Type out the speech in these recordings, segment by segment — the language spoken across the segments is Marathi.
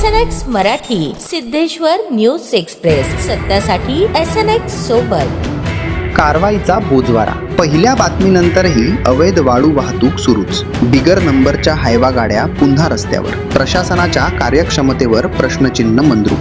SNX Marathi, Siddheshwar news express, सत्यासाठी SNX सोबत. कारवाईचा बोजवारा. पहिल्या बातमीनंतरही अवैध वाळू वाहतूक सुरूच. बिगर नंबरच्या हायवा गाड्या पुन्हा रस्त्यावर. प्रशासनाच्या कार्यक्षमतेवर प्रश्नचिन्ह मंद्रुप.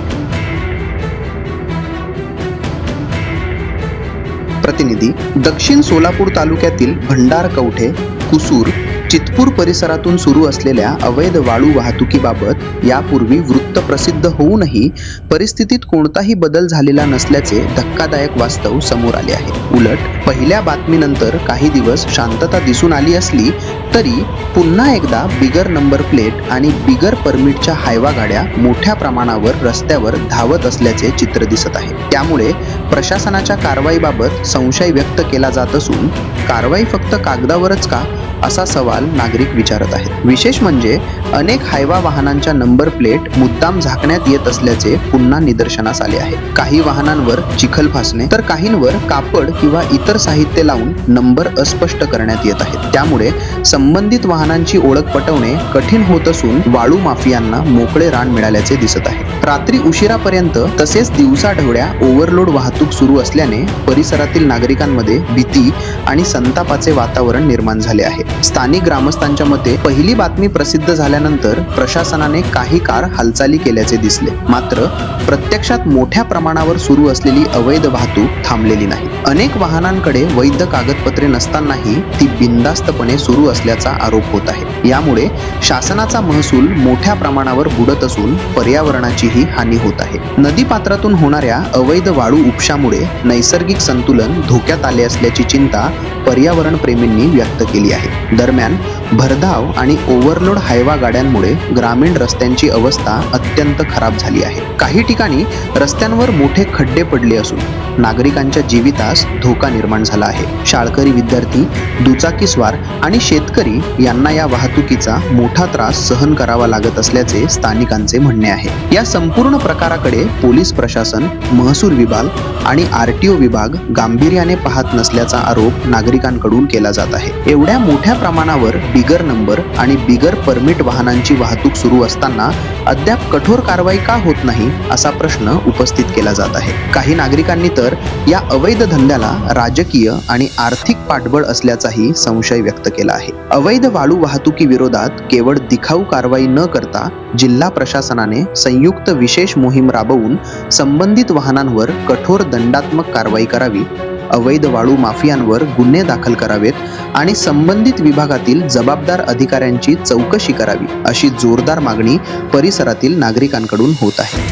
प्रतिनिधी. दक्षिण सोलापूर तालुक्यातील भंडार कवठे, कुसूर, चितपूर परिसरातून सुरू असलेल्या अवैध वाळू वाहतुकीबाबत यापूर्वी वृत्त प्रसिद्ध होऊनही परिस्थितीत कोणताही बदल झालेला नसल्याचे धक्कादायक वास्तव समोर आले आहे. उलट पहिल्या बातमीनंतर काही दिवस शांतता दिसून आली असली तरी पुन्हा एकदा बिगर नंबर प्लेट आणि बिगर परमिटच्या हायवा गाड्या मोठ्या प्रमाणावर रस्त्यावर धावत असल्याचे चित्र दिसत आहे. त्यामुळे प्रशासनाच्या कारवाईबाबत संशय व्यक्त केला जात असून कारवाई फक्त कागदावरच का असा सवाल नागरिक विचारत आहेत. विशेष म्हणजे अनेक हायवा वाहनांच्या नंबर प्लेट मुद्दाम झाकण्यात येत असल्याचे पुन्हा निदर्शनास आले आहे. काही वाहनांवर चिखल फासणे तर काहींवर कापड किंवा इतर साहित्य लावून नंबर अस्पष्ट करण्यात येत आहेत. त्यामुळे संबंधित वाहनांची ओळख पटवणे कठीण होत असून वाळू माफियांना मोकळे रान मिळाल्याचे दिसत आहे. रात्री उशिरापर्यंत तसेच दिवसाढवळ्या ओव्हरलोड वाहतूक सुरू असल्याने परिसरातील नागरिकांमध्ये भीती आणि संतापाचे वातावरण निर्माण झाले आहे. स्थानिक ग्रामस्थांच्या मते पहिली बातमी प्रसिद्ध झाल्यानंतर प्रशासनाने काही काळ हालचाली केल्याचे दिसले, मात्र प्रत्यक्षात मोठ्या प्रमाणावर सुरू असलेली अवैध वाहतूक थांबलेली नाही. अनेक वाहनांकडे वैध कागदपत्रे नसतानाही ती बिनधास्तपणे सुरू असल्याचा आरोप होत आहे. यामुळे शासनाचा महसूल मोठ्या प्रमाणावर बुडत असून पर्यावरणाचीही हानी होत आहे. नदीपात्रातून होणाऱ्या अवैध वाळू उपशामुळे नैसर्गिक संतुलन धोक्यात आले असल्याची चिंता पर्यावरण प्रेमींनी व्यक्त केली आहे. दरम्यान भरधाव आणि ओव्हरलोड हायवा गाड्यांमुळे ग्रामीण रस्त्यांची अवस्था अत्यंत खराब झाली आहे. काही ठिकाणी रस्त्यांवर मोठे खड्डे पडले असून नागरिकांच्या जीवितास धोका निर्माण झाला आहे. शाळकरी विद्यार्थी, दुचाकीस्वार आणि शेतकरी यांना या वाहतुकीचा मोठा त्रास सहन करावा लागत असल्याचे स्थानिकांचे म्हणणे आहे. या संपूर्ण प्रकाराकडे पोलीस प्रशासन, महसूल विभाग आणि RTO विभाग गांभीर्याने पाहत नसल्याचा आरोप नागरिकांकडून केला जात आहे. एवढ्या मोठ्या प्रमाणावर बिगर नंबर आणि बिगर परमिट वाहनांची वाहतूक सुरू असताना अद्याप कठोर कारवाई का होत नाही असा प्रश्न उपस्थित केला जात आहे. काही नागरिकांनी तर या अवैध धंद्याला राजकीय आणि आर्थिक पाठबळ असल्याचाही संशय व्यक्त केला आहे. अवैध वाळू वाहतुकी विरोधात केवळ दिखाऊ कारवाई न करता जिल्हा प्रशासनाने संयुक्त विशेष मोहीम राबवून संबंधित वाहनांवर कठोर दंडात्मक कारवाई करावी, अवैध वाळू माफियांवर गुन्हे दाखल करावेत आणि संबंधित विभागातील जबाबदार अधिकाऱ्यांची चौकशी करावी अशी जोरदार मागणी परिसरातील नागरिकांकडून होत आहे.